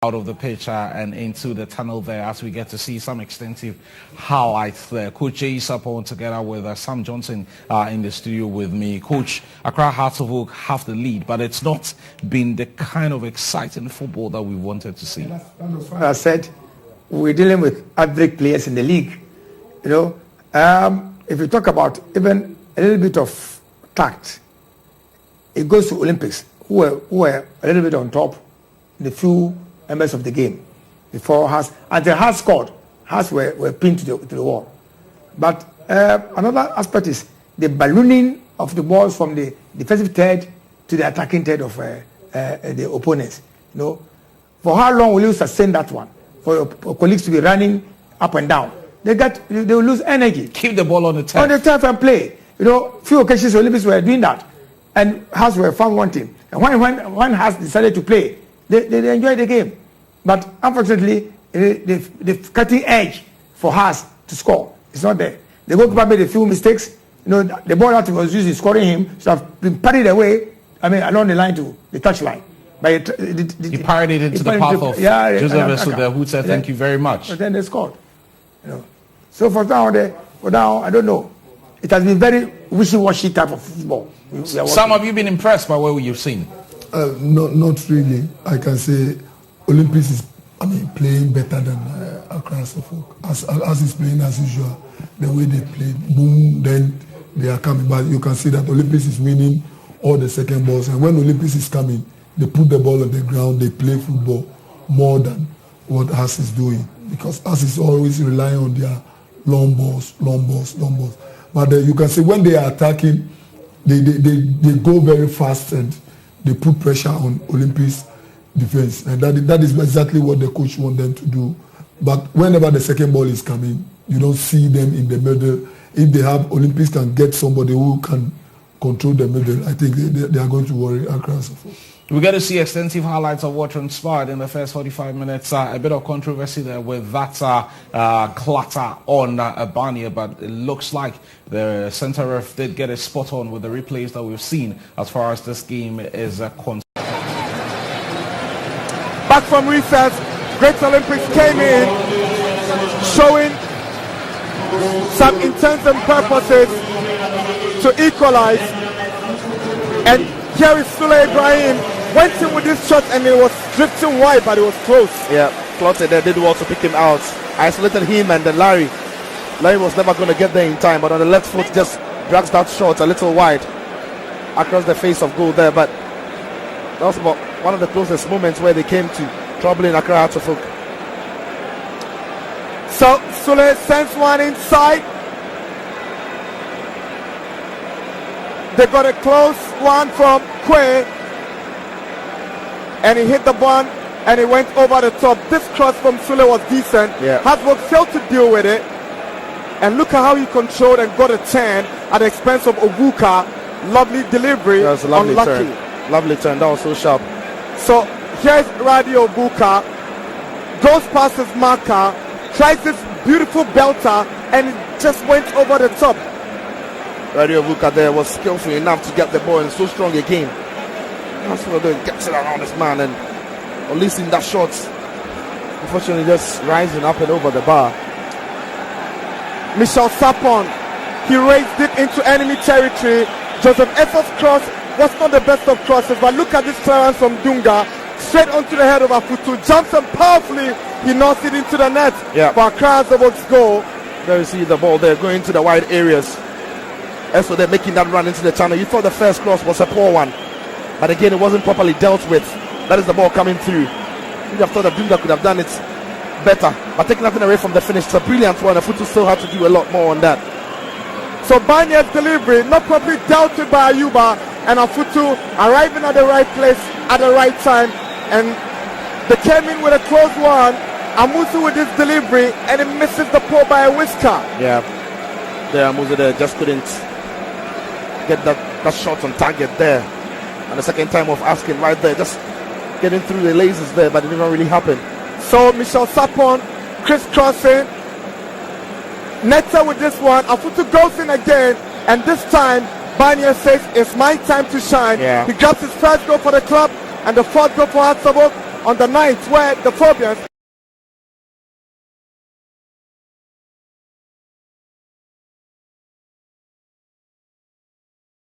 out of the pitch and into the tunnel there as we get to see some extensive highlights there. Coach Jay Sapon together with Sam Johnson in the studio with me. Coach, Accra Hearts of Oak have the lead, but it's not been the kind of exciting football that we wanted to see. I said we're dealing with average players in the league. You know, if you talk about even a little bit of tact, it goes to Olympics, who were a little bit on top in the few members of the game before Hearts, until Hearts scored. Hearts were pinned to the wall. But another aspect is the ballooning of the balls from the defensive third to the attacking third of the opponents. You know, for how long will you sustain that one? For your colleagues to be running up and down, they will lose energy. Keep the ball on the turf. On the turf and play. You know, few occasions Olympics were doing that, and Hearts were found wanting. And when Hearts decided to play, they enjoyed the game. But unfortunately, the cutting edge for Hearts to score is not there. The goalkeeper made a few mistakes. You know, the ball that was used in scoring him should have been parried away, along the line to the touchline. But he parried it into the path of Joseph Esuda, who said thank you very much. But then they scored. You know. So for now, I don't know. It has been very wishy-washy type of football. Sam, have you been impressed by what you've seen? Not really. I can say Olympics is playing better than Accra Suffolk. As it's playing as usual, the way they play, boom, then they are coming. But you can see that Olympics is winning all the second balls. And when Olympics is coming, they put the ball on the ground, they play football more than what Hearts is doing. Because Hearts is always relying on their long balls. But you can see when they are attacking, they go very fast and they put pressure on Olympics defense, and that is exactly what the coach wants them to do. But whenever the second ball is coming, you don't see them in the middle. If they have Olympics can get somebody who can control the middle, I think they are going to worry Accra. We get to see extensive highlights of what transpired in the first 45 minutes. A bit of controversy there with that clatter on Abania, but it looks like the centre ref did get a spot on with the replays that we've seen as far as this game is concerned. Back from recess, Great Olympics came in, showing some intents and purposes to equalize. And here is Sule Ibrahim, went in with this shot and it was drifting wide, but it was close. Yeah, Clotet there did well to pick him out. Isolated him and then Larry. Larry was never going to get there in time, but on the left foot just drags that shot a little wide across the face of goal there. But that was about one of the closest moments where they came to troubling Accra Hearts of Oak. So Sule sends one inside. They got a close one from Kwe, and he hit the ball and it went over the top. This cross from Sule was decent. Hartwell failed to deal with it, and look at how he controlled and got a turn at the expense of Obuka. Lovely delivery. That was a lovely turn. Lovely turn. That was so sharp. So here's Radio Obuka, goes past his marker, tries this beautiful belter, and it just went over the top. Radio Obuka there was skillful enough to get the ball and so strong again. That's what they're doing, gets it around this man and releasing that shot. Unfortunately, just rising up and over the bar. Michel Sapon, he raised it into enemy territory. Joseph Effort's cross was not the best of crosses, but look at this clearance from Dunga, straight onto the head of Afutu, jumps and powerfully he knocks it into the net for Accra Hearts of Oak's goal. There you see the ball there going to the wide areas. And so they're making that run into the channel. You thought the first cross was a poor one, but again it wasn't properly dealt with. That is the ball coming through. You'd have thought that Dunga could have done it better, but taking nothing away from the finish. It's a brilliant one. Afutu still had to do a lot more on that. So Banya's delivery not properly dealt with by Ayuba, and Afutu arriving at the right place at the right time, and they came in with a close one. Amusu with his delivery, and it misses the pole by a whisker. Yeah, there Amusu there just couldn't get that shot on target there, and the second time of asking right there, just getting through the lasers there, but it didn't really happen. So Michel Sapon crisscrossing, Netta with this one. Afutu goes in again, and this time Banya says it's my time to shine. He grabs his first goal for the club and the fourth goal for Hearts of Oak. on the 9th, where the Phobians